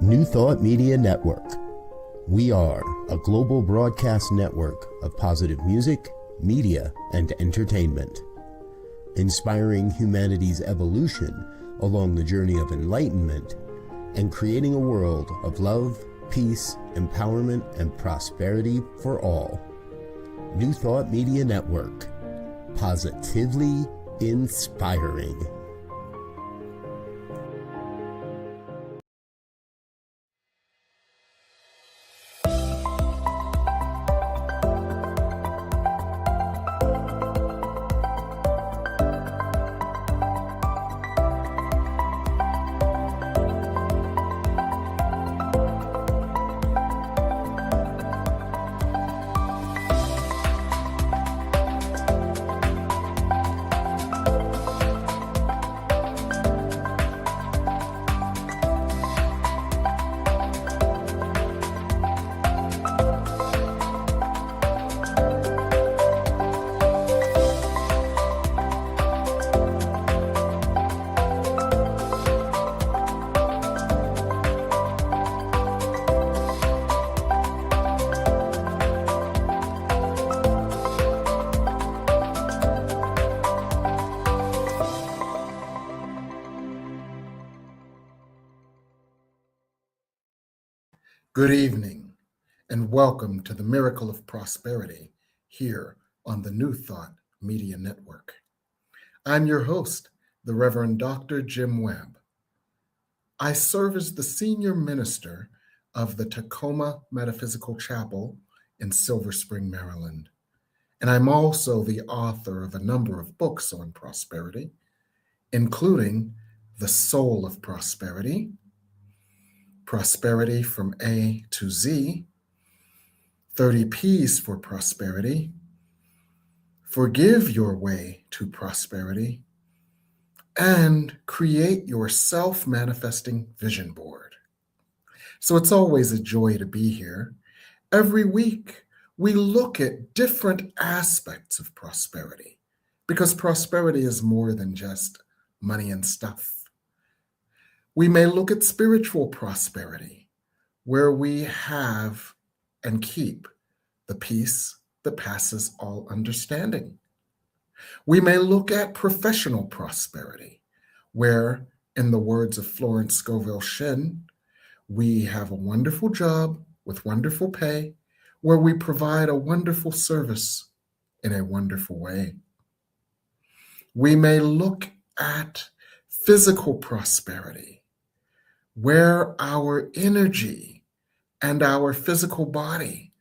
New Thought Media Network. We are a global broadcast network of positive music, media, and entertainment, inspiring humanity's evolution along the journey of enlightenment and creating a world of love, peace, empowerment, and prosperity for all. New Thought Media Network. Positively inspiring. Good evening, and welcome to the Miracle of Prosperity here on the New Thought Media Network. I'm your host, the Reverend Dr. Jim Webb. I serve as the senior minister of the Tacoma Metaphysical Chapel in Silver Spring, Maryland, and I'm also the author of a number of books on prosperity, including The Soul of Prosperity, Prosperity from A to Z, 30 P's for Prosperity, Forgive Your Way to Prosperity, and Create Your Self-Manifesting Vision Board. So it's always a joy to be here. Every week, we look at different aspects of prosperity, because prosperity is more than just money and stuff. We may look at spiritual prosperity, where we have and keep the peace that passes all understanding. We may look at professional prosperity, where, in the words of Florence Scovel Shinn, we have a wonderful job with wonderful pay, where we provide a wonderful service in a wonderful way. We may look at physical prosperity, where our energy and our physical body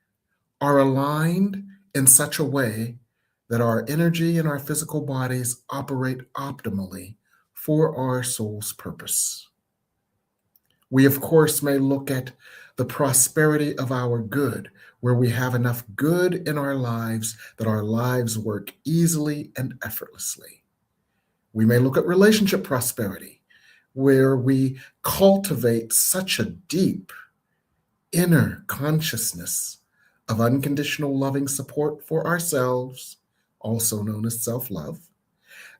are aligned in such a way that our energy and our physical bodies operate optimally for our soul's purpose. We, of course, may look at the prosperity of our good, where we have enough good in our lives that our lives work easily and effortlessly. We may look at relationship prosperity, where we cultivate such a deep inner consciousness of unconditional loving support for ourselves, also known as self-love,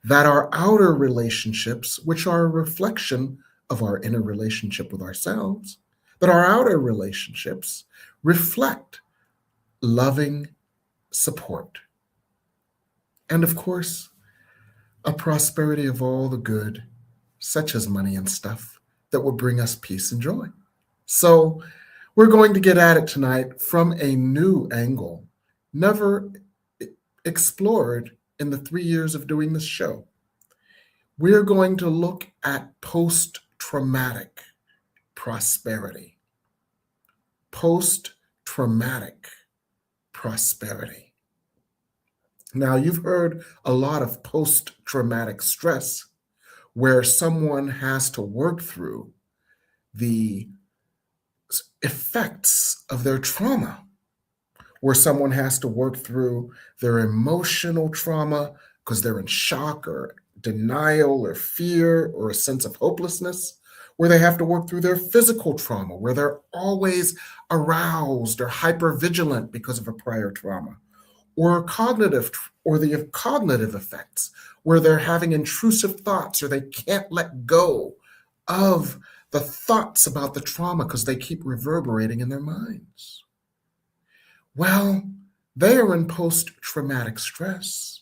that our outer relationships, which are a reflection of our inner relationship with ourselves, that our outer relationships reflect loving support. And of course, a prosperity of all the good, such as money and stuff, that will bring us peace and joy. So we're going to get at it tonight from a new angle, never explored in the 3 years of doing this show. We're going to look at post-traumatic prosperity. Post-traumatic prosperity. Now, you've heard a lot of post-traumatic stress, where someone has to work through the effects of their trauma, where someone has to work through their emotional trauma because they're in shock or denial or fear or a sense of hopelessness, where they have to work through their physical trauma, where they're always aroused or hypervigilant because of a prior trauma, or the cognitive effects, where they're having intrusive thoughts or they can't let go of the thoughts about the trauma because they keep reverberating in their minds? Well, they are in post-traumatic stress.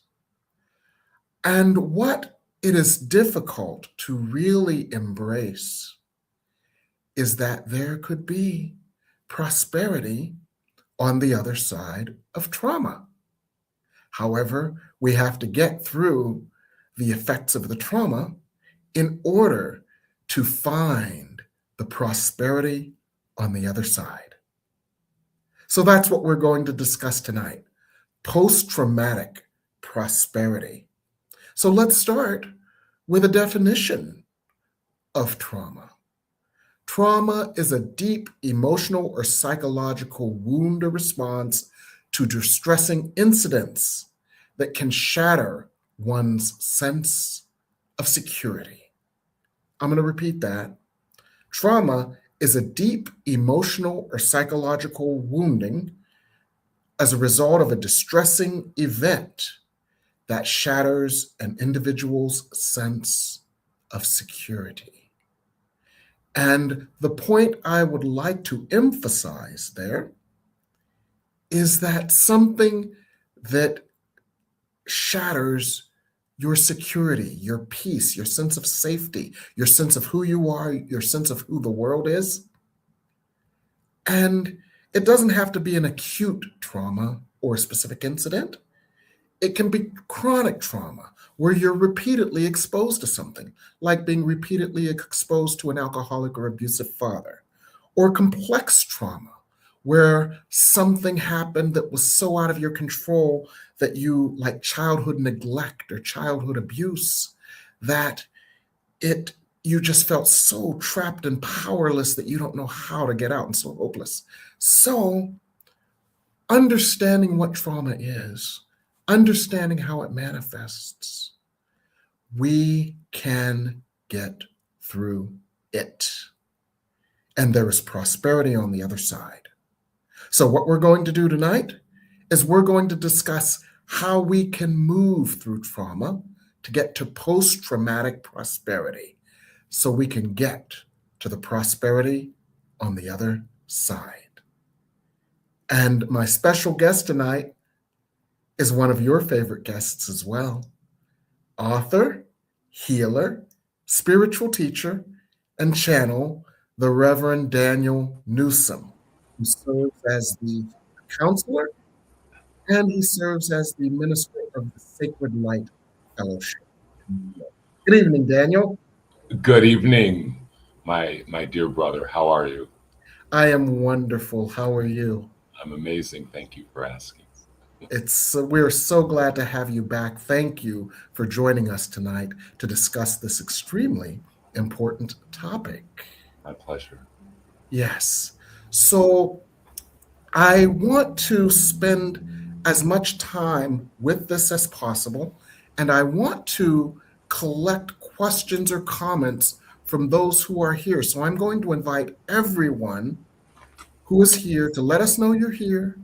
And what it is difficult to really embrace is that there could be prosperity on the other side of trauma. However, we have to get through the effects of the trauma in order to find the prosperity on the other side. So that's what we're going to discuss tonight, post-traumatic prosperity. So let's start with a definition of trauma. Trauma is a deep emotional or psychological wound or response to distressing incidents that can shatter one's sense of security. I'm going to repeat that. Trauma is a deep emotional or psychological wounding as a result of a distressing event that shatters an individual's sense of security. And the point I would like to emphasize there is that something that shatters your security, your peace, your sense of safety, your sense of who you are, your sense of who the world is. And it doesn't have to be an acute trauma or a specific incident. It can be chronic trauma where you're repeatedly exposed to something, like being repeatedly exposed to an alcoholic or abusive father, or complex trauma where something happened that was so out of your control that you, like childhood neglect or childhood abuse, that you just felt so trapped and powerless that you don't know how to get out and so hopeless. So understanding what trauma is, understanding how it manifests, we can get through it. And there is prosperity on the other side. So what we're going to do tonight is we're going to discuss how we can move through trauma to get to post-traumatic prosperity so we can get to the prosperity on the other side. And my special guest tonight is one of your favorite guests as well. Author, healer, spiritual teacher, and channel, the Reverend Daniel Neusom, who serves as the counselor and he serves as the minister of the Sacred Light Fellowship. Good evening, Daniel. Good evening, my dear brother. How are you? I am wonderful. How are you? I'm amazing. Thank you for asking. We're so glad to have you back. Thank you for joining us tonight to discuss this extremely important topic. My pleasure. Yes. So I want to spend as much time with this as possible, and I want to collect questions or comments from those who are here. So I'm going to invite everyone who is here to let us know you're here,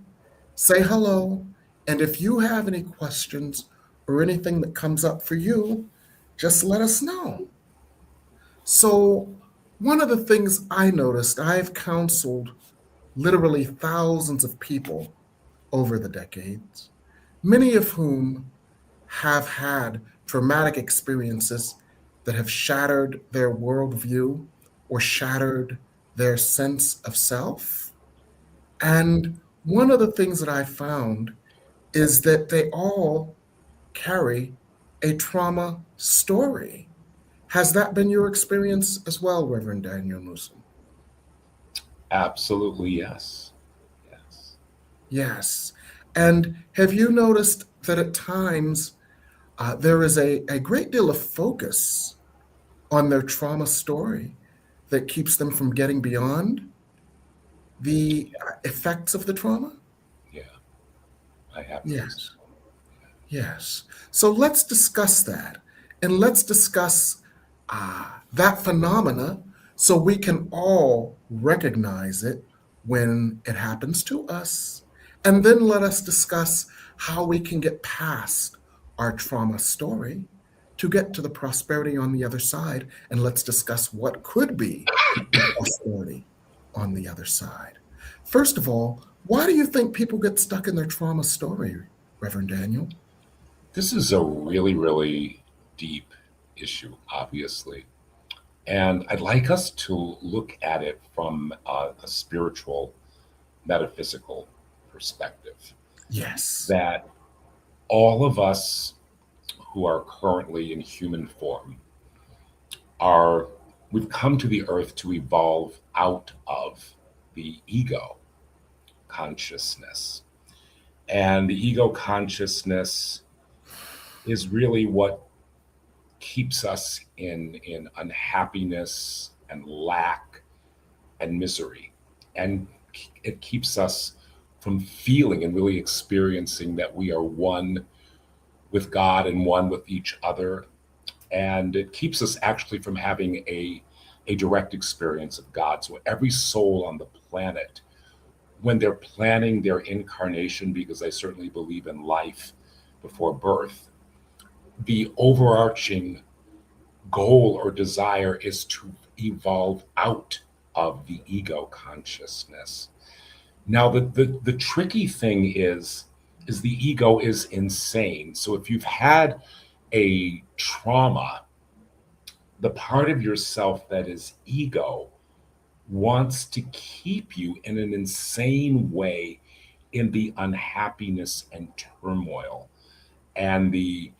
say hello, and if you have any questions or anything that comes up for you, just let us know. So one of the things I noticed, I've counseled literally thousands of people over the decades, many of whom have had traumatic experiences that have shattered their worldview or shattered their sense of self. And one of the things that I found is that they all carry a trauma story. Has that been your experience as well, Reverend Daniel Neusom? Absolutely, yes. Yes. And have you noticed that at times there is a great deal of focus on their trauma story that keeps them from getting beyond the effects of the trauma? Yeah, I have. Yes. Yes. So let's discuss that. And let's discuss that phenomena so we can all recognize it when it happens to us. And then let us discuss how we can get past our trauma story to get to the prosperity on the other side. And let's discuss what could be prosperity on the other side. First of all, why do you think people get stuck in their trauma story, Reverend Daniel? This is a really, really deep issue, obviously. And I'd like us to look at it from a spiritual, metaphysical perspective. Yes. That all of us who are currently in human form are, we've come to the earth to evolve out of the ego consciousness. And the ego consciousness is really what keeps us in unhappiness and lack and misery. And it keeps us from feeling and really experiencing that we are one with God and one with each other. And it keeps us actually from having a direct experience of God. So every soul on the planet, when they're planning their incarnation, because I certainly believe in life before birth, the overarching goal or desire is to evolve out of the ego consciousness. Now, the tricky thing is the ego is insane. So if you've had a trauma, the part of yourself that is ego wants to keep you in an insane way in the unhappiness and turmoil and the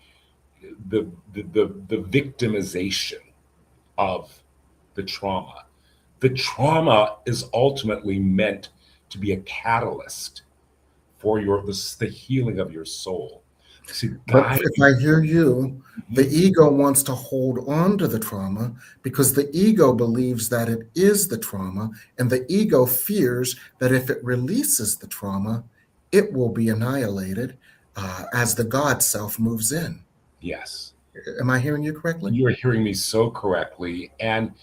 victimization of the trauma. The trauma is ultimately meant to be a catalyst for the healing of your soul, to But guide if you. I hear you, the Mhm. ego wants to hold on to the trauma because the ego believes that it is the trauma, and the ego fears that if it releases the trauma, it will be annihilated as the God self moves in. Yes, Am I hearing you correctly? you are hearing me so correctly. And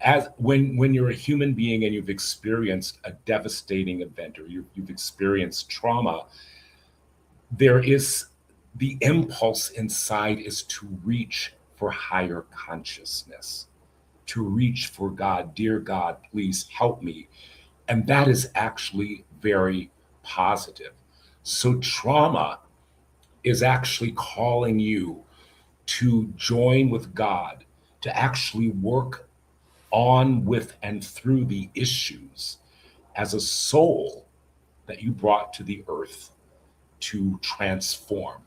as when you're a human being and you've experienced a devastating event or you've experienced trauma, there is the impulse inside is to reach for higher consciousness, to reach for God. Dear God, please help me. And that is actually very positive. So trauma is actually calling you to join with God, to actually work on with and through the issues as a soul that you brought to the earth to transform.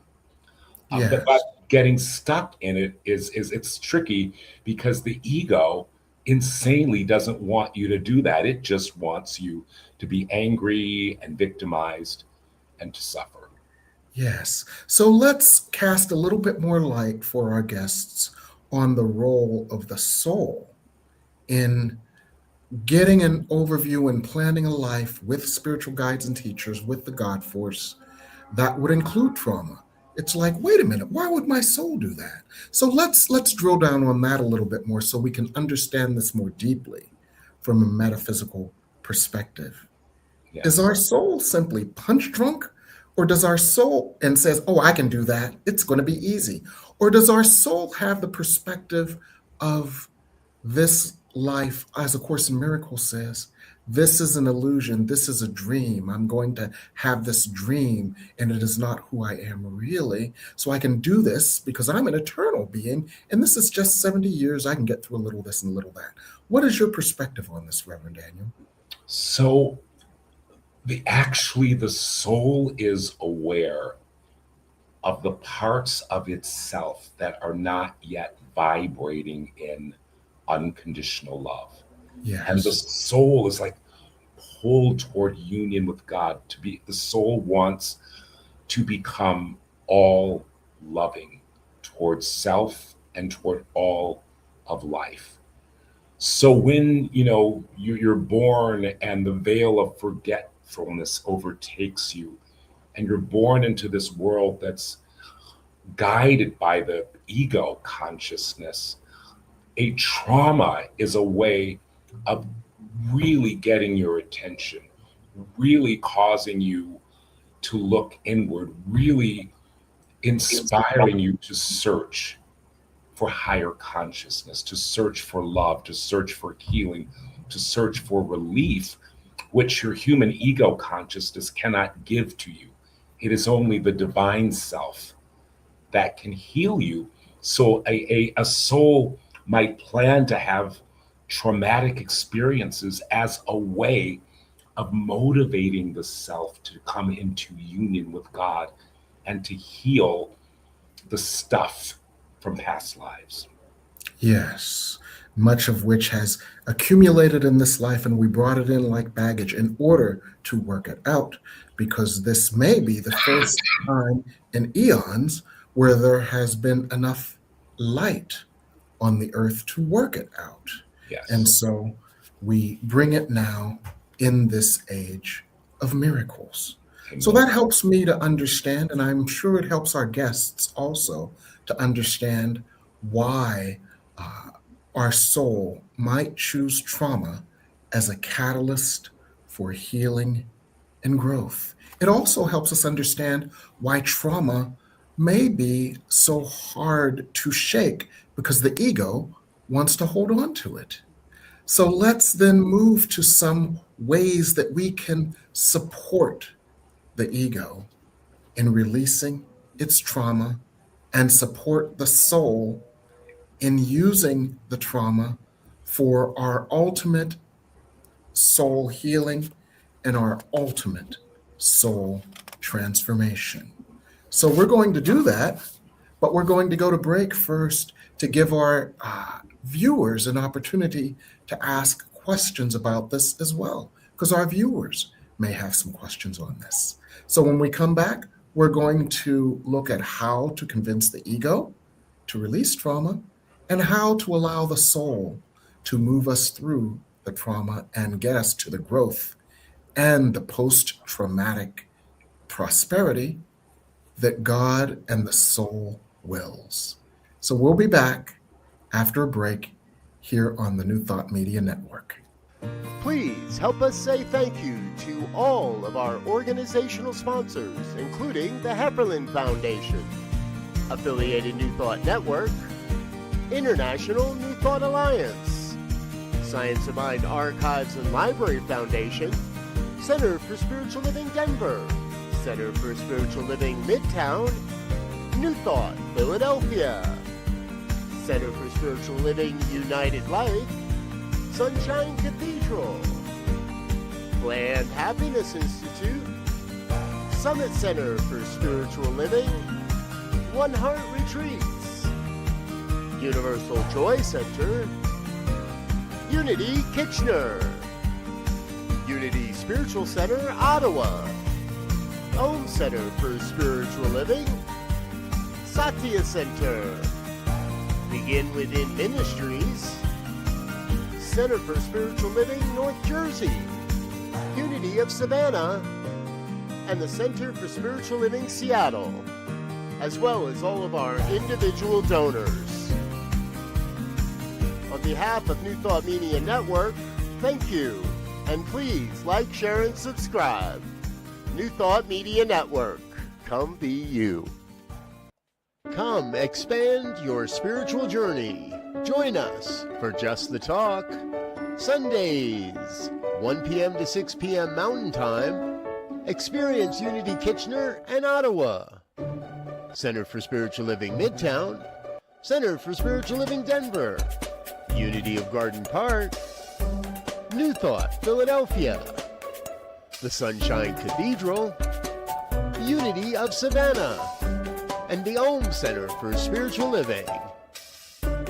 But Yes. getting stuck in it is it's tricky because the ego insanely doesn't want you to do that. It just wants you to be angry and victimized and to suffer. Yes. So let's cast a little bit more light for our guests on the role of the soul in getting an overview and planning a life with spiritual guides and teachers with the God force that would include trauma. It's like, wait a minute, why would my soul do that? So let's drill down on that a little bit more so we can understand this more deeply from a metaphysical perspective. Is Yes. our soul simply punch drunk? Or does our soul and says, oh, I can do that. It's going to be easy. Or does our soul have the perspective of this life, as A Course in Miracles says, this is an illusion. This is a dream. I'm going to have this dream, and it is not who I am really. So I can do this because I'm an eternal being, and this is just 70 years. I can get through a little this and a little that. What is your perspective on this, Reverend Daniel? So the soul is aware of the parts of itself that are not yet vibrating in unconditional love. And the Yes. soul is like pulled toward union with God. The soul wants to become all loving towards self and toward all of life. So when you're born and the veil of forgetfulness overtakes you, and you're born into this world that's guided by the ego consciousness, a trauma is a way of really getting your attention, really causing you to look inward, really inspiring you to search for higher consciousness, to search for love, to search for healing, to search for relief, which your human ego consciousness cannot give to you. It is only the divine self that can heal you. So a soul might plan to have traumatic experiences as a way of motivating the self to come into union with God and to heal the stuff from past lives. Yes, much of which has accumulated in this life, and we brought it in like baggage in order to work it out, because this may be the first time in eons where there has been enough light on the earth to work it out. Yes. And so we bring it now in this age of miracles. Amen. So that helps me to understand, and I'm sure it helps our guests also to understand why our soul might choose trauma as a catalyst for healing and growth. It also helps us understand why trauma may be so hard to shake, because the ego wants to hold on to it. So let's then move to some ways that we can support the ego in releasing its trauma and support the soul in using the trauma for our ultimate soul healing and our ultimate soul transformation. So we're going to do that, but we're going to go to break first to give our viewers an opportunity to ask questions about this as well, because our viewers may have some questions on this. So when we come back, we're going to look at how to convince the ego to release trauma and how to allow the soul to move us through the trauma and get us to the growth and the post-traumatic prosperity that God and the soul wills. So we'll be back after a break here on the New Thought Media Network. Please help us say thank you to all of our organizational sponsors, including the Hefferland Foundation, Affiliated New Thought Network, International New Thought Alliance, Science of Mind Archives and Library Foundation, Center for Spiritual Living Denver, Center for Spiritual Living Midtown, New Thought Philadelphia, Center for Spiritual Living United Life, Sunshine Cathedral, Planned Happiness Institute, Summit Center for Spiritual Living, One Heart Retreats, Universal Joy Center, Unity Kitchener, Unity Spiritual Center Ottawa, Om Center for Spiritual Living, Satya Center, Begin Within Ministries, Center for Spiritual Living North Jersey, Unity of Savannah, and the Center for Spiritual Living Seattle, as well as all of our individual donors. On behalf of New Thought Media Network, thank you, and please like, share, and subscribe. New Thought Media Network, come be you. Come expand your spiritual journey. Join us for Just the Talk, Sundays, 1 p.m. to 6 p.m. Mountain Time. Experience Unity Kitchener and Ottawa. Center for Spiritual Living Midtown, Center for Spiritual Living Denver, Unity of Garden Park, New Thought Philadelphia, the Sunshine Cathedral, Unity of Savannah, and the Om Center for Spiritual Living.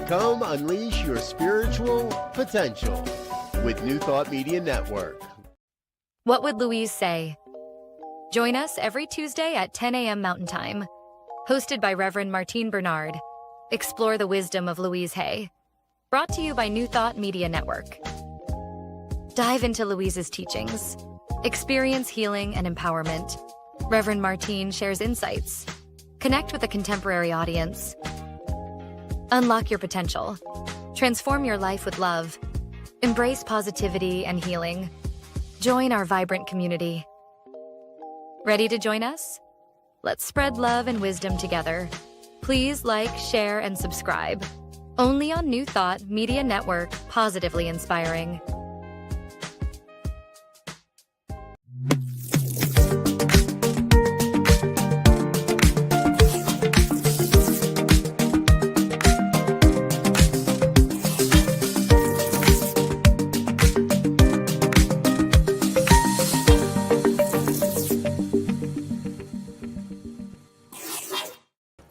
Come unleash your spiritual potential with New Thought Media Network. What would Louise say? Join us every Tuesday at 10 a.m. Mountain Time. Hosted by Reverend Martine Bernard. Explore the wisdom of Louise Hay. Brought to you by New Thought Media Network. Dive into Louise's teachings. Experience healing and empowerment. Reverend Martine shares insights. Connect with a contemporary audience. Unlock your potential. Transform your life with love. Embrace positivity and healing. Join our vibrant community. Ready to join us? Let's spread love and wisdom together. Please like, share, and subscribe. Only on New Thought Media Network, positively inspiring.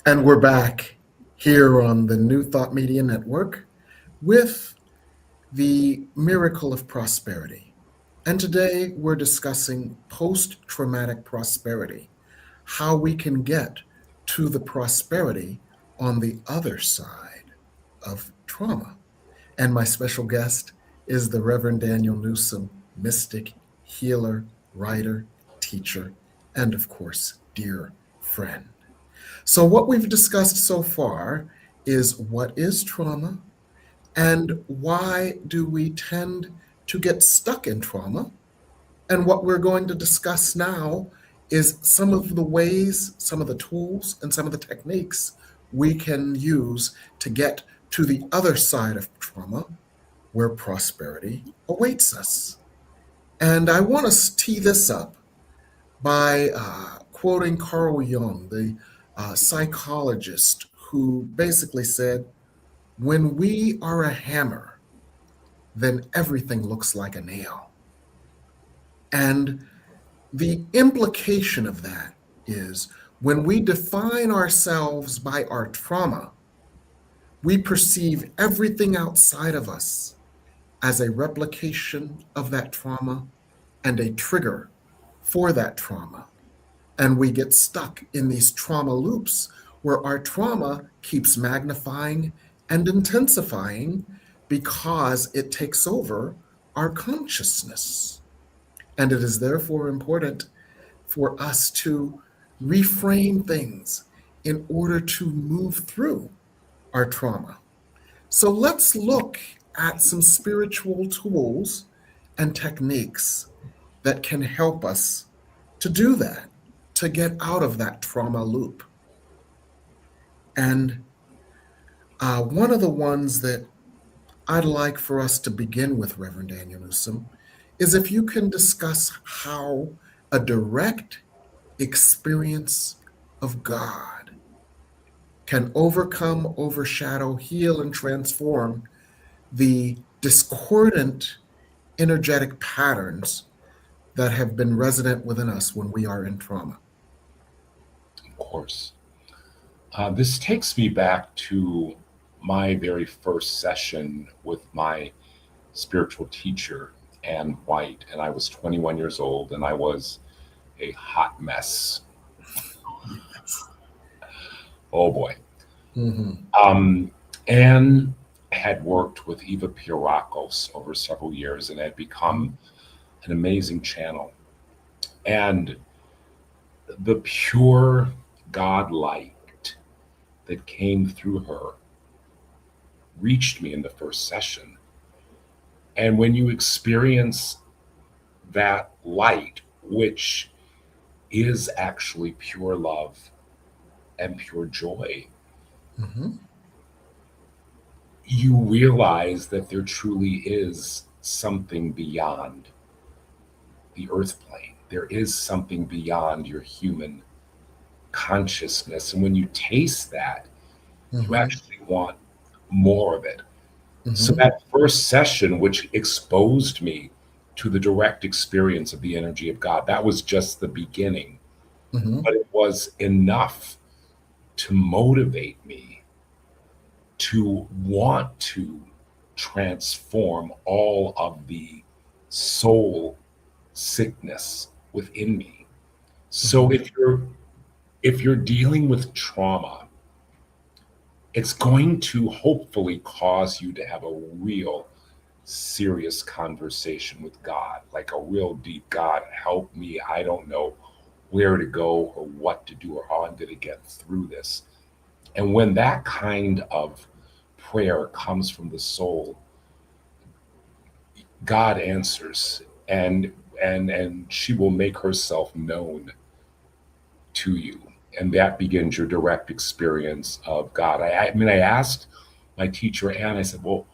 And we're back here on the New Thought Media Network with the miracle of prosperity. And today we're discussing post-traumatic prosperity, how we can get to the prosperity on the other side of trauma. And my special guest is the Reverend Daniel Neusom, mystic, healer, writer, teacher, and of course, dear friend. So what we've discussed so far is what is trauma and why do we tend to get stuck in trauma. And what we're going to discuss now is some of the ways, some of the tools, and some of the techniques we can use to get to the other side of trauma where prosperity awaits us. And I want to tee this up by quoting Carl Jung, the psychologist, who basically said, when we are a hammer, then everything looks like a nail. And the implication of that is when we define ourselves by our trauma, we perceive everything outside of us as a replication of that trauma and a trigger for that trauma. And we get stuck in these trauma loops where our trauma keeps magnifying and intensifying because it takes over our consciousness. And it is therefore important for us to reframe things in order to move through our trauma. So let's look at some spiritual tools and techniques that can help us to do that, to get out of that trauma loop. And one of the ones that I'd like for us to begin with, Reverend Daniel Neusom, is if you can discuss how a direct experience of God can overcome, overshadow, heal, and transform the discordant energetic patterns that have been resident within us when we are in trauma. Of course. This takes me back to my very first session with my spiritual teacher, Ann White, and I was 21 years old, and I was a hot mess. Oh boy. Mm-hmm. Ann had worked with Eva Pierrakos over several years and had become an amazing channel. And the pure God light that came through her reached me in the first session. And when you experience that light, which is actually pure love and pure joy, Mm-hmm. you realize that there truly is something beyond the earth plane. There is something beyond your human consciousness. And when you taste that, Mm-hmm. you actually want more of it. Mm-hmm. So that first session, which exposed me to the direct experience of the energy of God, that was just the beginning. Mm-hmm. But it was enough to motivate me to want to transform all of the soul sickness within me. So if you're dealing with trauma, it's going to hopefully cause you to have a real serious conversation with God, like a real deep, God, help me. I don't know where to go or what to do or how I'm going to get through this. And when that kind of prayer comes from the soul, God answers, and she will make herself known to you. And that begins your direct experience of God. I mean, I asked my teacher, Anne, I said, well,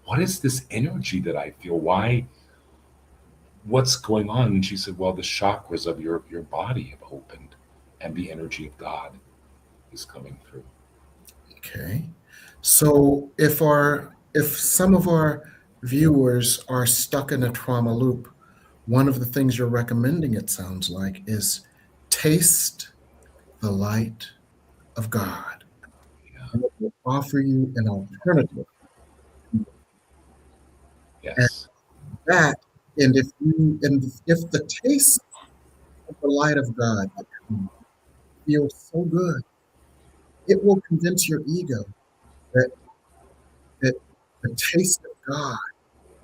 what is this energy that I feel? What's going on? And she said, well, the chakras of your body have opened and the energy of God is coming through. Okay. So if some of our viewers are stuck in a trauma loop, one of the things you're recommending, it sounds like, is taste the light of God. and it will offer you an alternative. And Yes. that, and if the taste of the light of God feels so good, it will convince your ego that, that the taste of God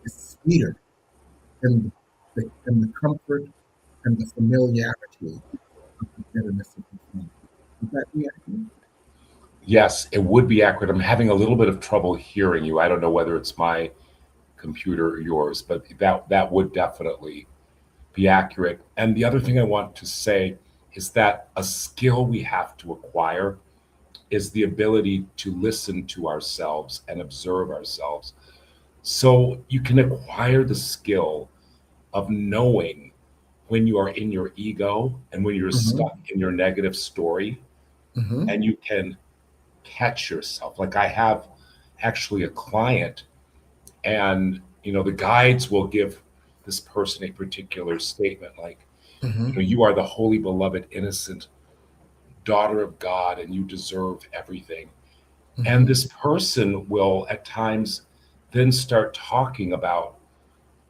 is sweeter than the comfort and the familiarity of the bitterness of the sin. Would that be accurate? Yes, it would be accurate. I'm having a little bit of trouble hearing you. I don't know whether it's my computer or yours, but that would definitely be accurate. And the other thing I want to say is that a skill we have to acquire is the ability to listen to ourselves and observe ourselves. So you can acquire the skill of knowing when you are in your ego and when you're Mm-hmm. stuck in your negative story, Mm-hmm. and you can catch yourself. Like I have actually a client, and the guides will give this person a particular statement like, Mm-hmm. you are the holy, beloved, innocent daughter of God, and you deserve everything. And Mm-hmm. this person will at times then start talking about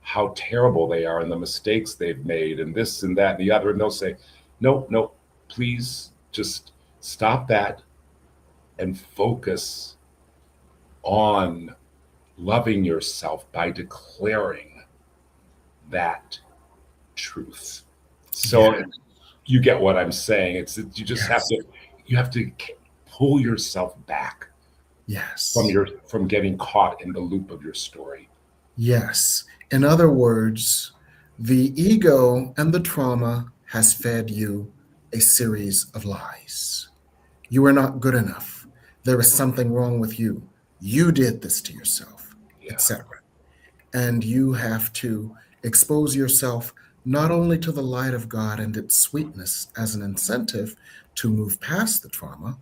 how terrible they are and the mistakes they've made and this and that and the other. And they'll say, no, no, please just stop that and focus on loving yourself by declaring that truth. So Yeah. you get what I'm saying. It's you just Yes. have to pull yourself back Yes. from getting caught in the loop of your story. Yes. In other words, the ego and the trauma has fed you a series of lies. You are not good enough. There is something wrong with you. You did this to yourself, Yeah. etc. And you have to expose yourself not only to the light of God and its sweetness as an incentive to move past the trauma,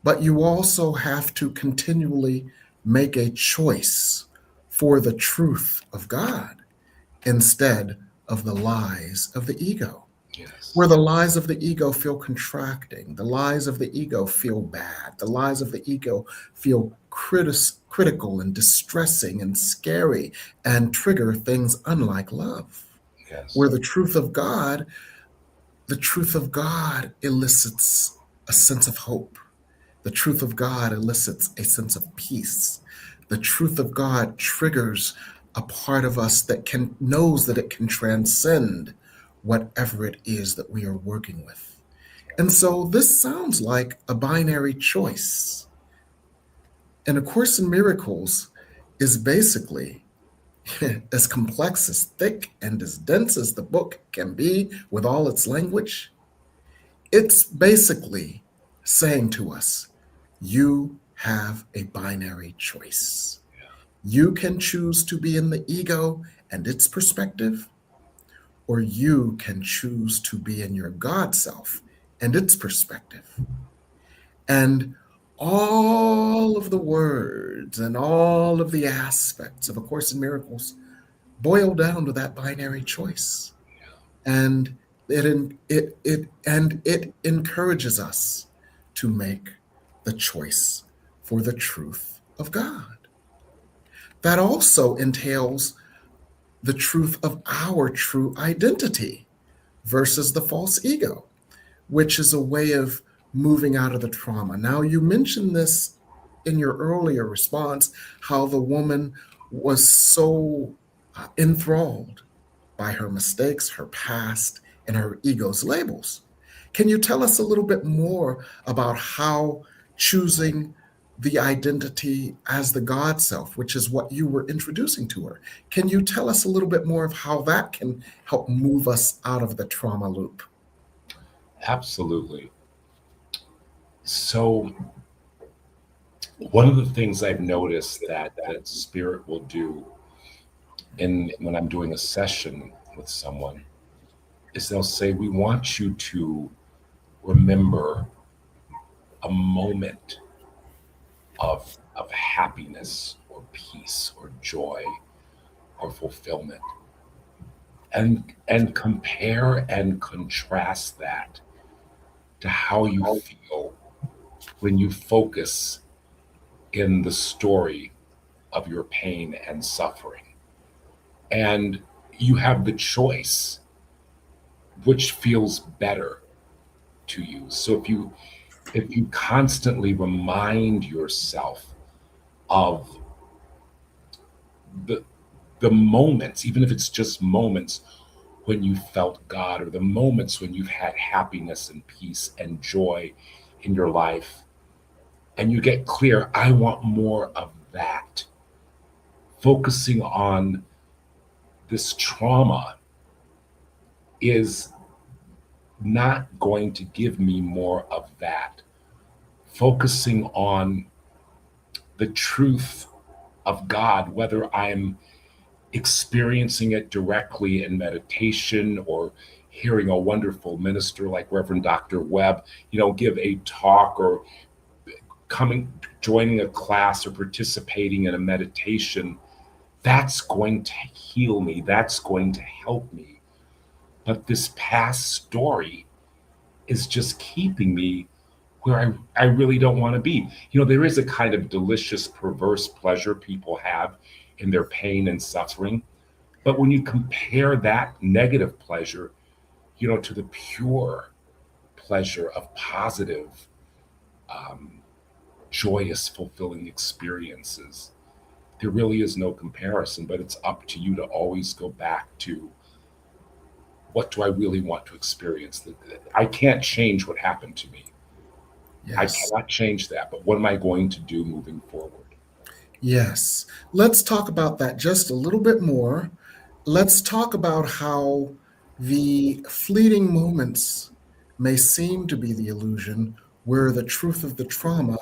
but you also have to continually make a choice for the truth of God instead of the lies of the ego. Yes. Where the lies of the ego feel contracting, the lies of the ego feel bad, the lies of the ego feel critical and distressing and scary and trigger things unlike love. Yes. Where the truth of God elicits a sense of hope. The truth of God elicits a sense of peace. The truth of God triggers a part of us that knows that it can transcend whatever it is that we are working with. And so this sounds like a binary choice. And A Course in Miracles is basically as complex, as thick, and as dense as the book can be with all its language. It's basically saying to us, you have a binary choice. You can choose to be in the ego and its perspective, or you can choose to be in your God self and its perspective. And all of the words and all of the aspects of A Course in Miracles boil down to that binary choice. And it encourages us to make the choice for the truth of God. That also entails the truth of our true identity versus the false ego, which is a way of moving out of the trauma. Now, you mentioned this in your earlier response, how the woman was so enthralled by her mistakes, her past, and her ego's labels. Can you tell us a little bit more about how choosing the identity as the God self, which is what you were introducing to her, can you tell us a little bit more of how that can help move us out of the trauma loop? Absolutely. So one of the things I've noticed that spirit will do when I'm doing a session with someone is they'll say, we want you to remember a moment of happiness or peace or joy or fulfillment, and compare and contrast that to how you feel when you focus in the story of your pain and suffering. And you have the choice which feels better to you. So if you constantly remind yourself of the the moments, even if it's just moments when you felt God, or the moments when you've had happiness and peace and joy in your life, and you get clear, I want more of that. Focusing on this trauma is not going to give me more of that. Focusing on the truth of God, whether I'm experiencing it directly in meditation or hearing a wonderful minister like Reverend Dr. Webb, give a talk, or joining a class or participating in a meditation, that's going to heal me. That's going to help me. But this past story is just keeping me where I really don't want to be. There is a kind of delicious, perverse pleasure people have in their pain and suffering. But when you compare that negative pleasure, to the pure pleasure of positive, joyous, fulfilling experiences, there really is no comparison. But it's up to you to always go back to, what do I really want to experience? I can't change what happened to me. Yes. I cannot change that, but what am I going to do moving forward? Yes. Let's talk about that just a little bit more. Let's talk about how the fleeting moments may seem to be the illusion, where the truth of the trauma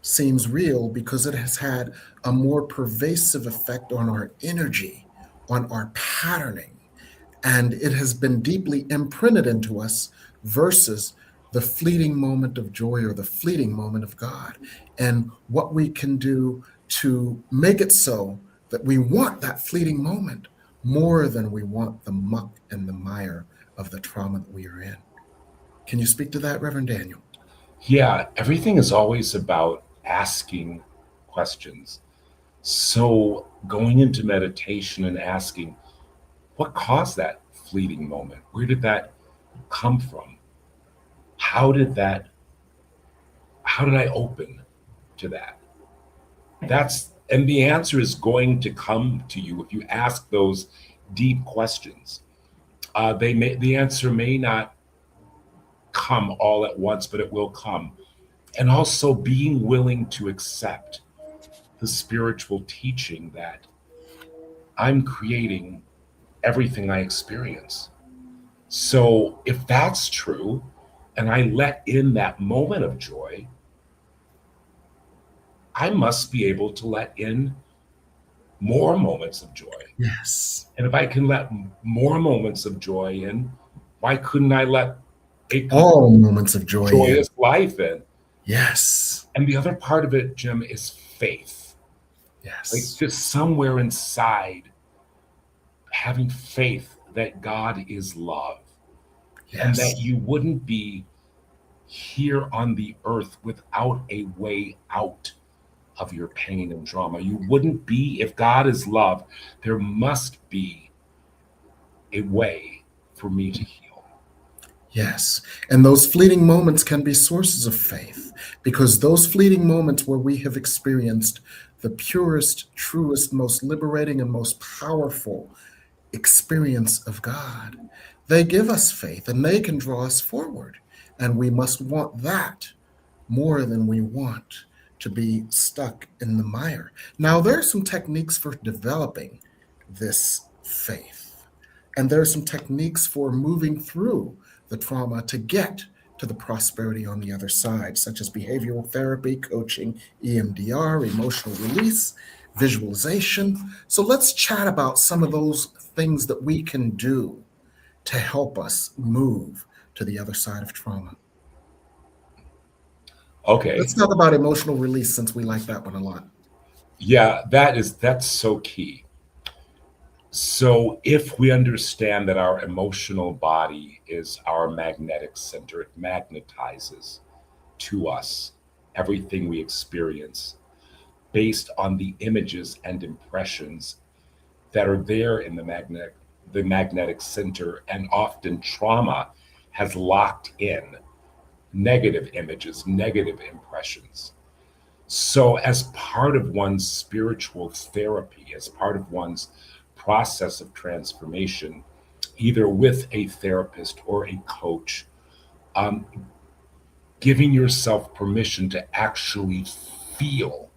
seems real because it has had a more pervasive effect on our energy, on our patterning, and it has been deeply imprinted into us versus the fleeting moment of joy or the fleeting moment of God, and what we can do to make it so that we want that fleeting moment more than we want the muck and the mire of the trauma that we are in. Can you speak to that, Reverend Daniel? Yeah, everything is always about asking questions. So going into meditation and asking, what caused that fleeting moment? Where did that come from? How did I open to that? And the answer is going to come to you if you ask those deep questions. The answer may not come all at once, but it will come. And also being willing to accept the spiritual teaching that I'm creating everything I experience. So if that's true, and I let in that moment of joy, I must be able to let in more moments of joy. Yes. And if I can let more moments of joy in, why couldn't I let all moments of joy joyous life in? Yes. And the other part of it, Jim, is faith. Yes. Like just somewhere inside, having faith that God is love. Yes. And that you wouldn't be here on the earth without a way out of your pain and drama. You wouldn't be, if God is love, there must be a way for me to heal. Yes. And those fleeting moments can be sources of faith, because those fleeting moments where we have experienced the purest, truest, most liberating, and most powerful experience of God, they give us faith and they can draw us forward. And we must want that more than we want to be stuck in the mire. Now, there are some techniques for developing this faith, and there are some techniques for moving through the trauma to get to the prosperity on the other side, such as behavioral therapy, coaching, EMDR, emotional release, visualization. So let's chat about some of those things that we can do to help us move to the other side of trauma. Okay. Let's talk about emotional release, since we like that one a lot. Yeah, that's so key. So if we understand that our emotional body is our magnetic center, it magnetizes to us everything we experience. based on the images and impressions that are there in the magnetic center, and often trauma has locked in negative images, negative impressions. So, as part of one's spiritual therapy, as part of one's process of transformation, either with a therapist or a coach, um, giving yourself permission to actually feel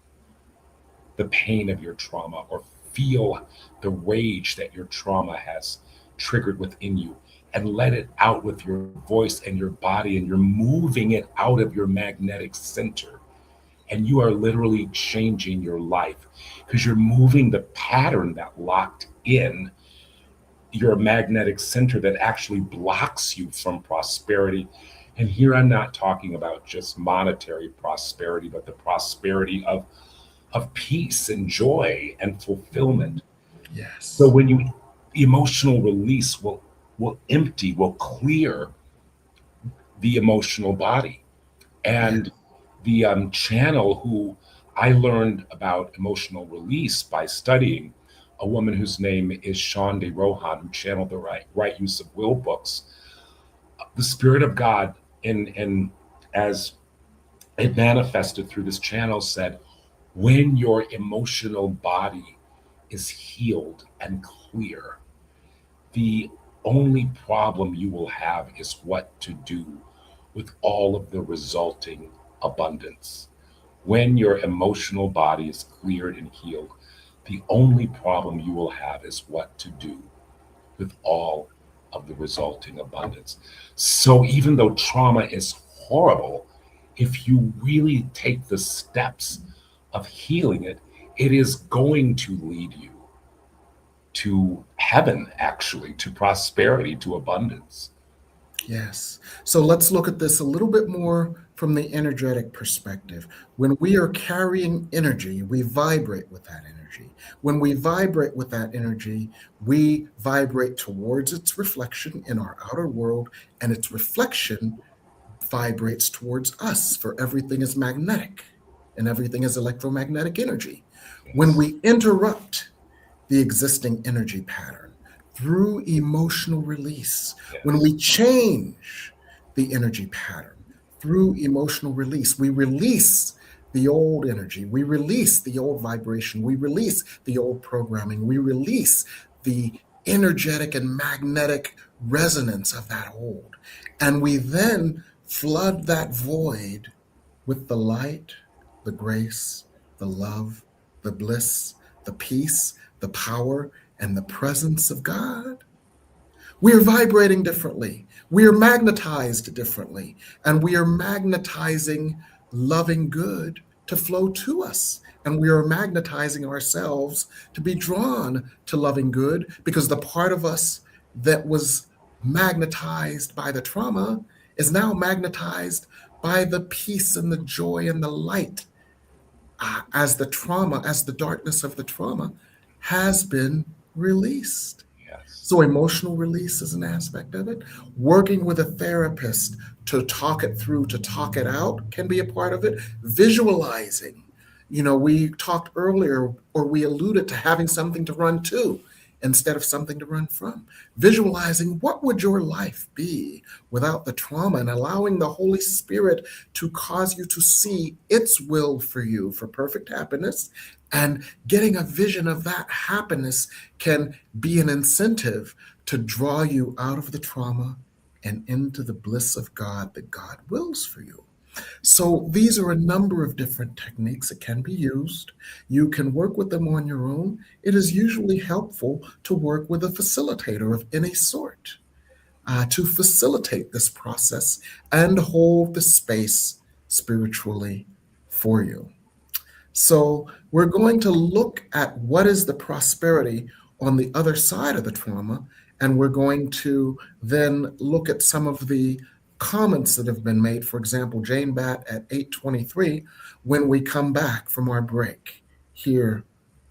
the pain of your trauma, or feel the rage that your trauma has triggered within you, and let it out with your voice and your body, and you're moving it out of your magnetic center. And you are literally changing your life because you're moving the pattern that locked in your magnetic center that actually blocks you from prosperity. And here I'm not talking about just monetary prosperity, but the prosperity of peace and joy and fulfillment. Yes. So when you emotional release will empty, will clear the emotional body. And the channel who I learned about emotional release by studying a woman whose name is Shonda Rohan, who channeled the right use of will books. The Spirit of God, and as it manifested through this channel, said, when your emotional body is healed and clear, the only problem you will have is what to do with all of the resulting abundance. When your emotional body is cleared and healed, the only problem you will have is what to do with all of the resulting abundance. So even though trauma is horrible, if you really take the steps of healing it, it is going to lead you to heaven, actually, to prosperity, to abundance. Yes. So let's look at this a little bit more from the energetic perspective. When we are carrying energy, we vibrate with that energy. When we vibrate with that energy, we vibrate towards its reflection in our outer world, and its reflection vibrates towards us, for everything is magnetic and everything is electromagnetic energy. When we interrupt the existing energy pattern through emotional release, when we change the energy pattern through emotional release, we release the old energy, we release the old vibration, we release the old programming, we release the energetic and magnetic resonance of that old. And we then flood that void with the light, the grace, the love, the bliss, the peace, the power, and the presence of God. We are vibrating differently. We are magnetized differently. And we are magnetizing loving good to flow to us. And we are magnetizing ourselves to be drawn to loving good, because the part of us that was magnetized by the trauma is now magnetized by the peace and the joy and the light, as the darkness of the trauma has been released. So emotional release is an aspect of it. Working with a therapist to talk it through, to talk it out, can be a part of it. Visualizing. We talked earlier, or we alluded to having something to run to instead of something to run from. Visualizing, what would your life be without the trauma, and allowing the Holy Spirit to cause you to see its will for you for perfect happiness. And getting a vision of that happiness can be an incentive to draw you out of the trauma and into the bliss of God that God wills for you. So these are a number of different techniques that can be used. You can work with them on your own. It is usually helpful to work with a facilitator of any sort to facilitate this process and hold the space spiritually for you. So we're going to look at what is the prosperity on the other side of the trauma, and we're going to then look at some of the comments that have been made. For example, Jane Batt at 8:23, when we come back from our break here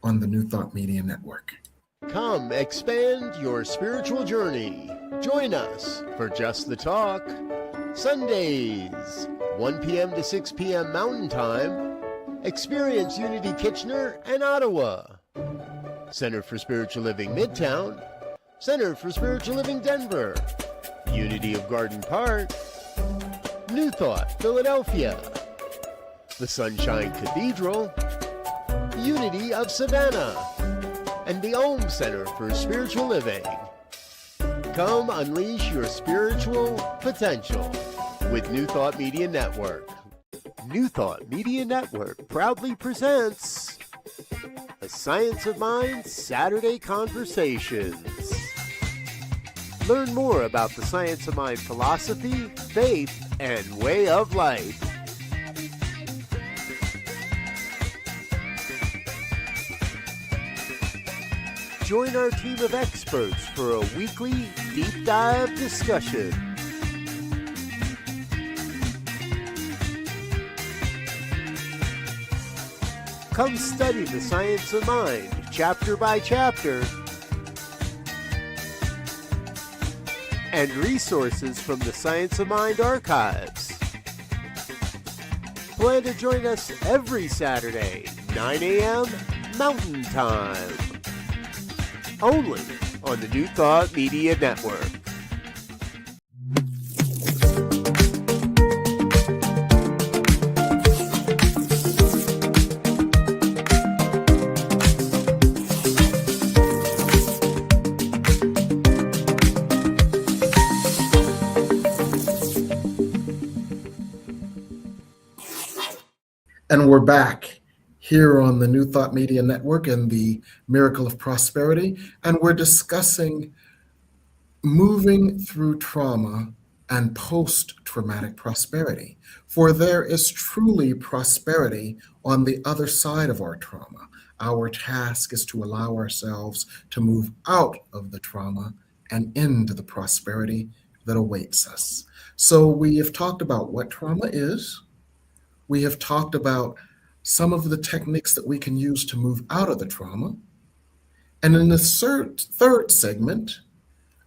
on the New Thought Media Network. Come expand your spiritual journey. Join us for Just the Talk, Sundays, 1 p.m. to 6 p.m. Mountain Time, Experience Unity Kitchener and Ottawa. Center for Spiritual Living Midtown. Center for Spiritual Living Denver. Unity of Garden Park. New Thought, Philadelphia. The Sunshine Cathedral. Unity of Savannah. And the Ohm Center for Spiritual Living. Come unleash your spiritual potential with New Thought Media Network. New Thought Media Network proudly presents A Science of Mind Saturday Conversations. Learn more about the Science of Mind philosophy, faith, and way of life. Join our team of experts for a weekly deep dive discussion. Come study the science of mind, chapter by chapter, and resources from the Science of Mind archives. Plan to join us every Saturday, 9 a.m. Mountain Time. Only on the New Thought Media Network. And we're back here on the New Thought Media Network and the Miracle of Prosperity, and we're discussing moving through trauma and post-traumatic prosperity. For there is truly prosperity on the other side of our trauma. Our task is to allow ourselves to move out of the trauma and into the prosperity that awaits us. So we have talked about what trauma is. We have talked about some of the techniques that we can use to move out of the trauma. And in the third segment,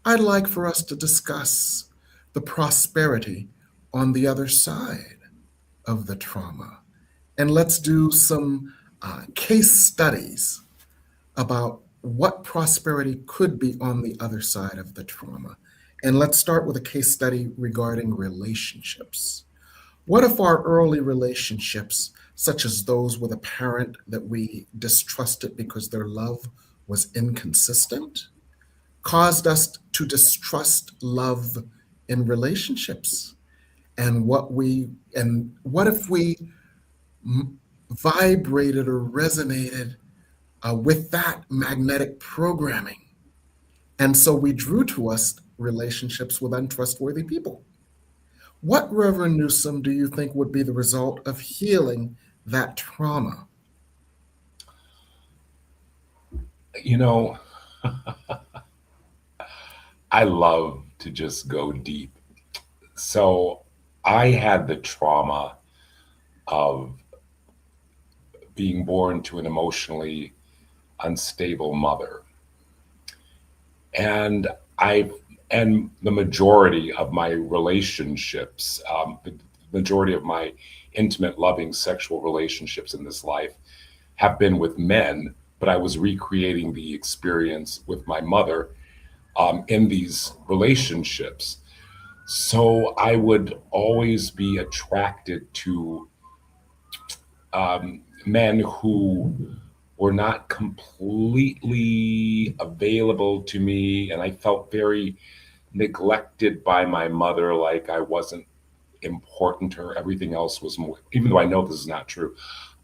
I'd like for us to discuss the prosperity on the other side of the trauma. And let's do some case studies about what prosperity could be on the other side of the trauma. And let's start with a case study regarding relationships. What if our early relationships, such as those with a parent that we distrusted because their love was inconsistent, caused us to distrust love in relationships? And what if we vibrated or resonated with that magnetic programming? And so we drew to us relationships with untrustworthy people. What, Reverend Neusom, do you think would be the result of healing that trauma? You know, I love to just go deep. So I had the trauma of being born to an emotionally unstable mother. And the majority of my relationships, the majority of my intimate, loving, sexual relationships in this life have been with men, but I was recreating the experience with my mother in these relationships. So I would always be attracted to men who were not completely available to me, and I felt very neglected by my mother, like I wasn't important to her. Everything else was more, even though I know this is not true,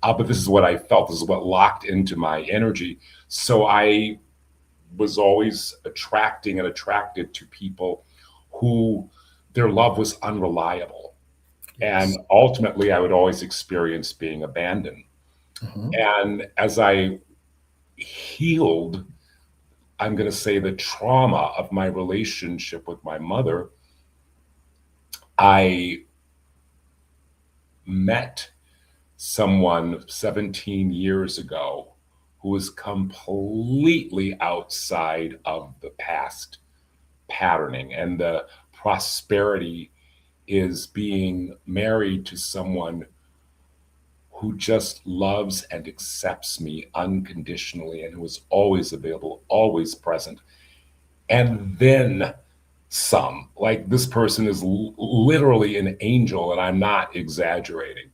but this is what I felt. This is what locked into my energy. So I was always attracted to people who their love was unreliable. Yes. And ultimately I would always experience being abandoned. Mm-hmm. And as I healed, I'm going to say, the trauma of my relationship with my mother, I met someone 17 years ago who was completely outside of the past patterning. And the prosperity is being married to someone who just loves and accepts me unconditionally and who is always available, always present. And then some. Like, this person is literally an angel, and I'm not exaggerating.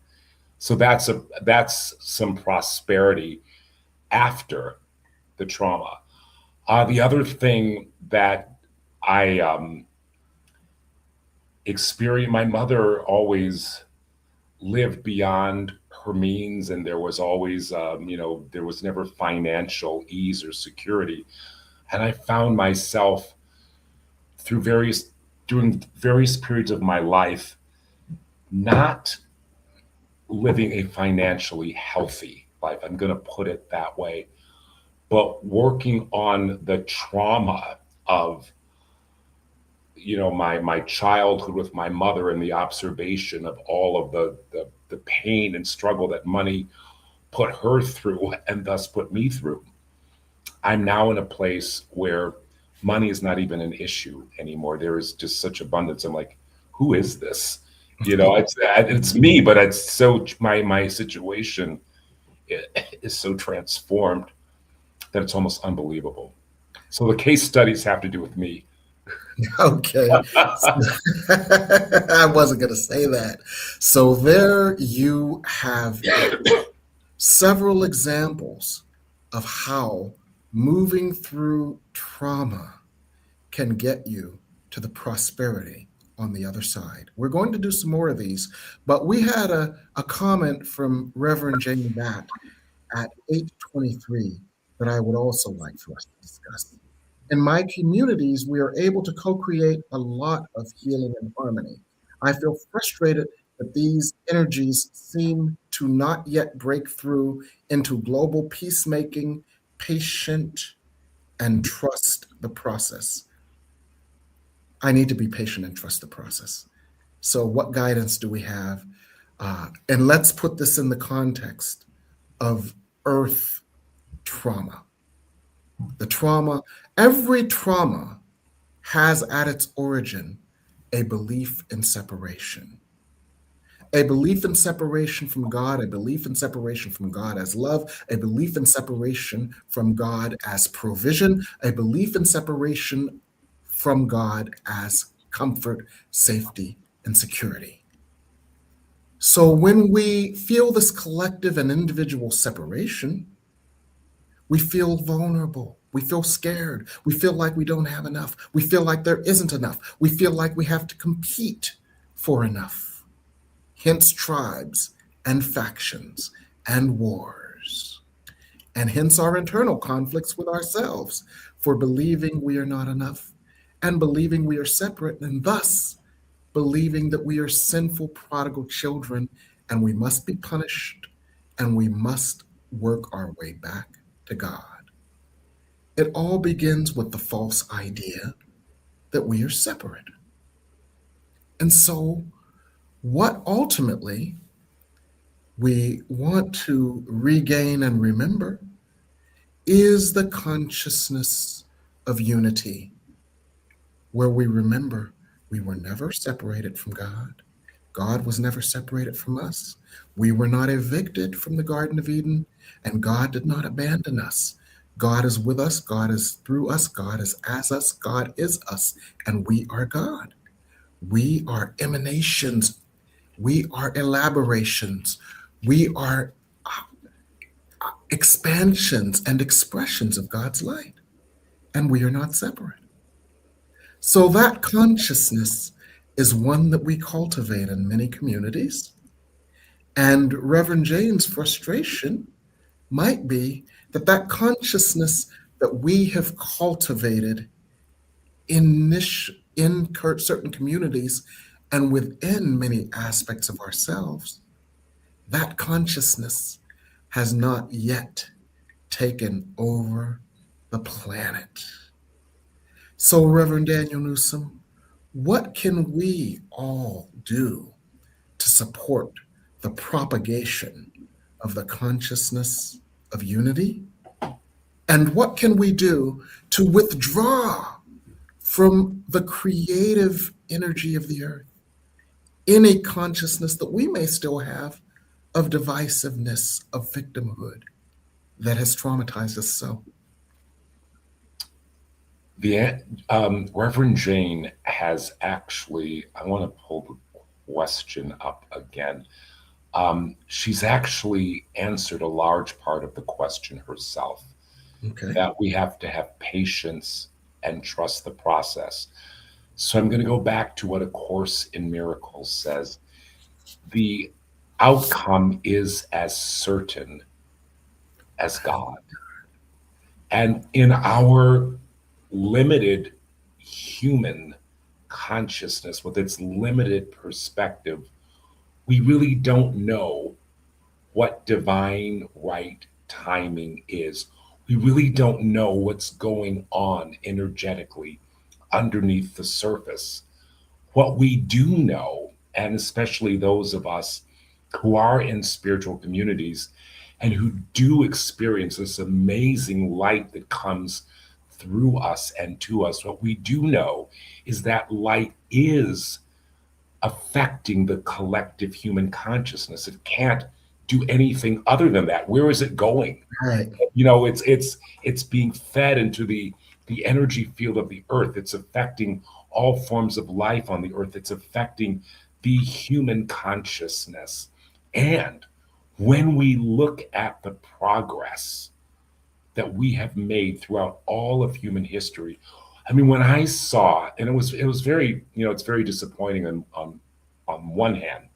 So that's some prosperity after the trauma. The other thing that I experienced, my mother always lived beyond her means, and there was always, there was never financial ease or security. And I found myself during various periods of my life, not living a financially healthy life. I'm going to put it that way, but working on the trauma of, my childhood with my mother and the observation of all of the pain and struggle that money put her through and thus put me through. I'm now in a place where money is not even an issue anymore. There is just such abundance. I'm like, who is this? It's me, but it's so, my situation is so transformed that it's almost unbelievable. So the case studies have to do with me. Okay. I wasn't going to say that. So there you have several examples of how moving through trauma can get you to the prosperity on the other side. We're going to do some more of these, but we had a comment from Reverend Jamie Batt at 8:23 that I would also like for us to discuss. In my communities, we are able to co-create a lot of healing and harmony. I feel frustrated that these energies seem to not yet break through into global peacemaking, patient, and trust the process. I need to be patient and trust the process. So what guidance do we have? And let's put this in the context of earth trauma. The trauma, every trauma has at its origin a belief in separation. A belief in separation from God, a belief in separation from God as love, a belief in separation from God as provision, a belief in separation from God as comfort, safety, and security. So when we feel this collective and individual separation, we feel vulnerable. We feel scared. We feel like we don't have enough. We feel like there isn't enough. We feel like we have to compete for enough. Hence tribes and factions and wars. And hence our internal conflicts with ourselves for believing we are not enough and believing we are separate, and thus believing that we are sinful prodigal children and we must be punished and we must work our way back to God. It all begins with the false idea that we are separate. And so what ultimately we want to regain and remember is the consciousness of unity, where we remember we were never separated from God. God was never separated from us. We were not evicted from the Garden of Eden, and God did not abandon us. God is with us. God is through us. God is as us. God is us, and we are God. We are emanations. We are elaborations. We are expansions and expressions of God's light, and we are not separate. So that consciousness is one that we cultivate in many communities. And Reverend Jane's frustration might be that consciousness that we have cultivated in certain communities and within many aspects of ourselves, that consciousness has not yet taken over the planet. So, Reverend Daniel Neusom, what can we all do to support the propagation of the consciousness of unity? And what can we do to withdraw from the creative energy of the earth any consciousness that we may still have of divisiveness, of victimhood that has traumatized us so? The Reverend Jane has actually, I want to pull the question up again. She's actually answered a large part of the question herself, Okay. that we have to have patience and trust the process. So I'm going to go back to what A Course in Miracles says. The outcome is as certain as God. And in our limited human consciousness, with its limited perspective, we really don't know what divine right timing is. We really don't know what's going on energetically underneath the surface. What we do know, and especially those of us who are in spiritual communities and who do experience this amazing light that comes through us and to us, what we do know is that light is affecting the collective human consciousness. It can't do anything other than that. Where is it going? Right. You know, it's being fed into the energy field of the earth. It's affecting all forms of life on the earth. It's affecting the human consciousness. And when we look at the progress that we have made throughout all of human history, I mean, when I saw, and it was very, it's very disappointing on one hand,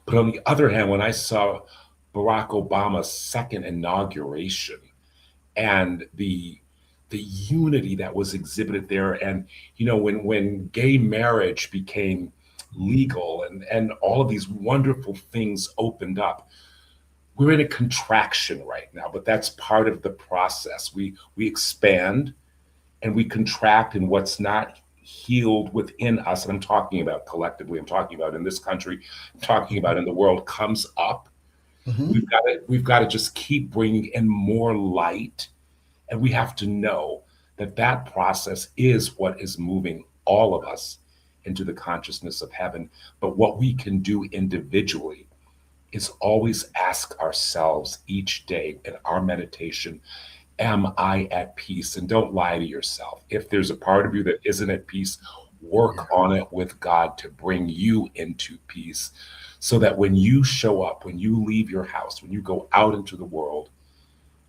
but on the other hand, when I saw Barack Obama's second inauguration and the unity that was exhibited there, and when gay marriage became legal and all of these wonderful things opened up, we're in a contraction right now, but that's part of the process. We expand and we contract, and what's not healed within us, and I'm talking about collectively, I'm talking about in this country, I'm talking about in the world, comes up. Mhm. We've got to just keep bringing in more light, and we have to know that that process is what is moving all of us into the consciousness of heaven. But what we can do individually is always ask ourselves each day in our meditation, am I at peace? And don't lie to yourself. If there's a part of you that isn't at peace, work on it with God to bring you into peace, so that when you show up, when you leave your house, when you go out into the world,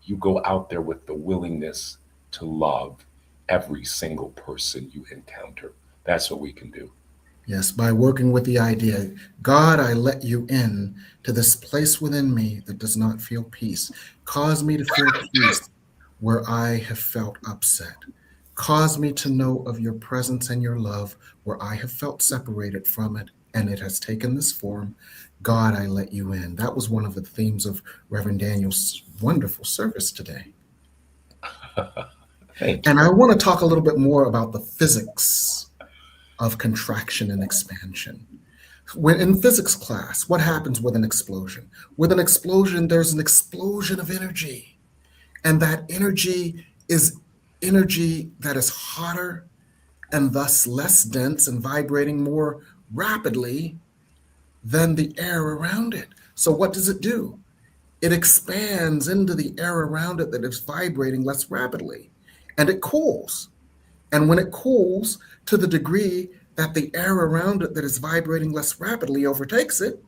you go out there with the willingness to love every single person you encounter. That's what we can do. Yes, by working with the idea, God, I let you in to this place within me that does not feel peace. Cause me to feel peace where I have felt upset. Cause me to know of your presence and your love where I have felt separated from it, and it has taken this form. God, I let you in. That was one of the themes of Reverend Daniel's wonderful service today. Thank you. And I want to talk a little bit more about the physics of contraction and expansion. When in physics class, what happens with an explosion? With an explosion, there's an explosion of energy. And that energy is energy that is hotter and thus less dense and vibrating more rapidly than the air around it. So what does it do? It expands into the air around it that is vibrating less rapidly, and it cools. And when it cools to the degree that the air around it that is vibrating less rapidly overtakes it,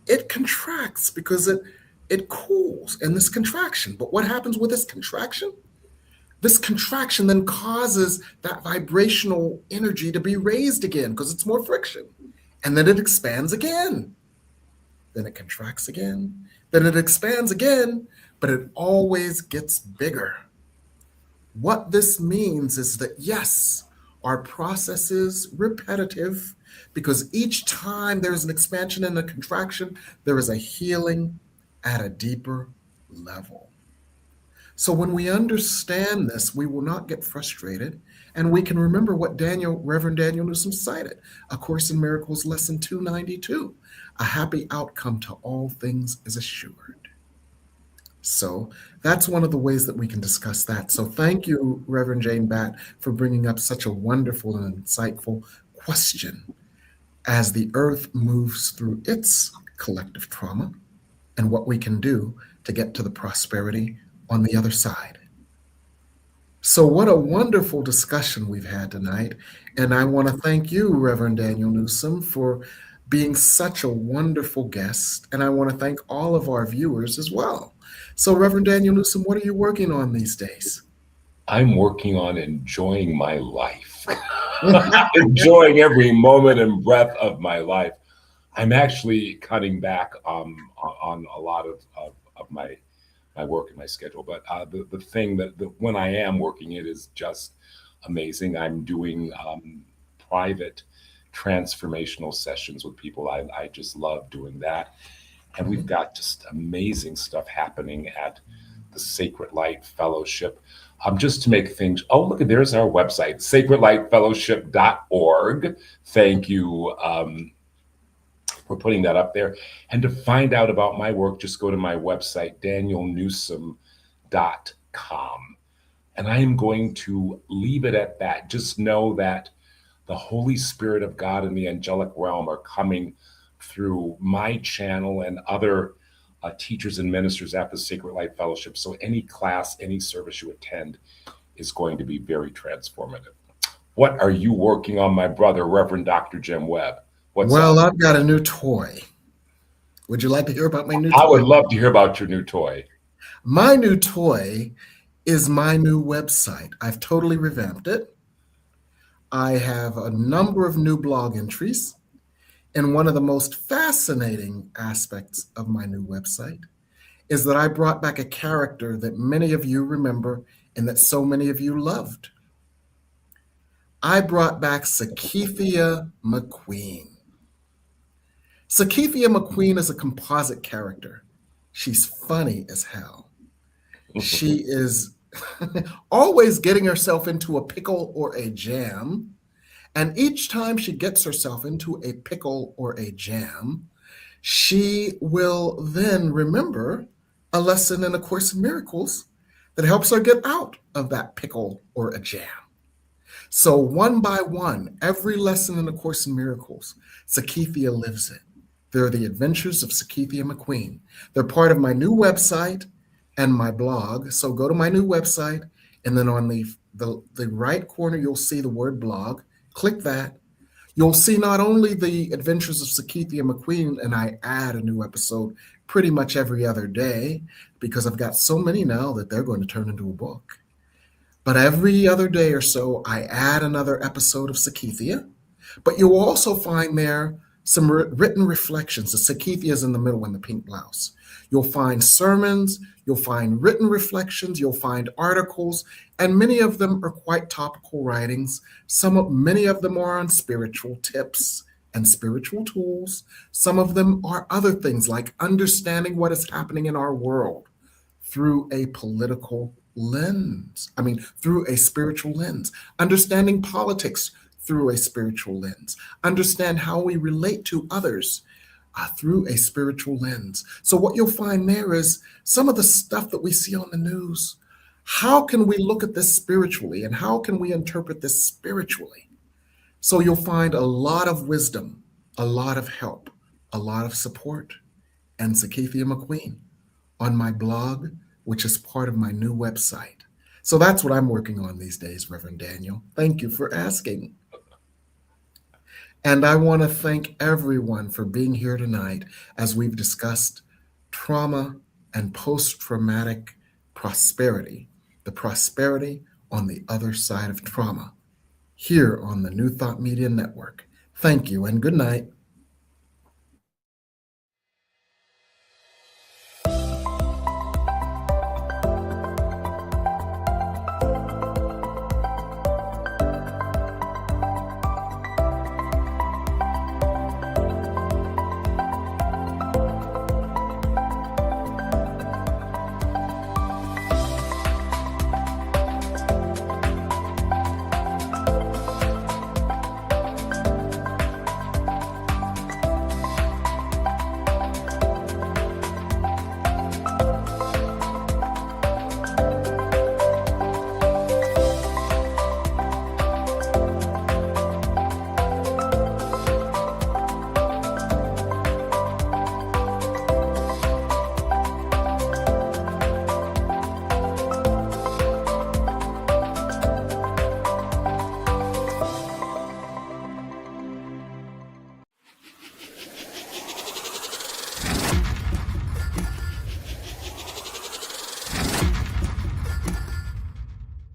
it contracts because it cools in this contraction. But what happens with this contraction? This contraction then causes that vibrational energy to be raised again because it's more friction. And then it expands again. Then it contracts again. Then it expands again, but it always gets bigger. What this means is that, yes, our process is repetitive because each time there's an expansion and a contraction, there is a healing at a deeper level. So when we understand this, we will not get frustrated, and we can remember what Reverend Daniel Neusom cited, A Course in Miracles, Lesson 292, a happy outcome to all things is assured. So that's one of the ways that we can discuss that. So thank you, Reverend Jane Batt, for bringing up such a wonderful and insightful question as the earth moves through its collective trauma and what we can do to get to the prosperity on the other side. So what a wonderful discussion we've had tonight. And I want to thank you, Reverend Daniel Neusom, for being such a wonderful guest. And I want to thank all of our viewers as well. So Reverend Daniel Neusom, what are you working on these days? I'm working on enjoying my life, enjoying every moment and breath of my life. I'm actually cutting back on a lot of my work and my schedule. But the thing that when I am working, it is just amazing. I'm doing private transformational sessions with people. I just love doing that. And we've got just amazing stuff happening at the Sacred Light Fellowship. Just to make things, oh, look, there's our website, sacredlightfellowship.org. Thank you for putting that up there. And to find out about my work, just go to my website, danielneusom.com. And I am going to leave it at that. Just know that the Holy Spirit of God in the angelic realm are coming through my channel and other teachers and ministers at the Sacred Light Fellowship. So any class, any service you attend is going to be very transformative. What are you working on, my brother, Reverend Dr. Jim Webb? Well, I've got a new toy. Would you like to hear about my new toy? I would love to hear about your new toy. My new toy is my new website. I've totally revamped it. I have a number of new blog entries. And one of the most fascinating aspects of my new website is that I brought back a character that many of you remember and that so many of you loved. I brought back Sakethia McQueen. Sakethia McQueen is a composite character. She's funny as hell. She is always getting herself into a pickle or a jam. And each time she gets herself into a pickle or a jam, she will then remember a lesson in A Course in Miracles that helps her get out of that pickle or a jam. So one by one, every lesson in A Course in Miracles, Sakethia lives it. They're the adventures of Sakethia McQueen. They're part of my new website and my blog. So go to my new website, and then on the right corner, you'll see the word blog. Click that. You'll see not only the adventures of Sakethia McQueen, and I add a new episode pretty much every other day because I've got so many now that they're going to turn into a book. But every other day or so, I add another episode of Sakethia. But you'll also find there some written reflections. The Sakethia is in the middle in the pink blouse. You'll find sermons, you'll find written reflections, you'll find articles, and many of them are quite topical writings. Many of them are on spiritual tips and spiritual tools. Some of them are other things like understanding what is happening in our world through a political lens. Through a spiritual lens. Understanding politics through a spiritual lens. Understand how we relate to others through a spiritual lens. So what you'll find there is some of the stuff that we see on the news. How can we look at this spiritually, and how can we interpret this spiritually? So you'll find a lot of wisdom, a lot of help, a lot of support, and Sakethia McQueen on my blog, which is part of my new website. So that's what I'm working on these days, Reverend Daniel. Thank you for asking. And I want to thank everyone for being here tonight as we've discussed trauma and post-traumatic prosperity, the prosperity on the other side of trauma, here on the New Thought Media Network. Thank you and good night.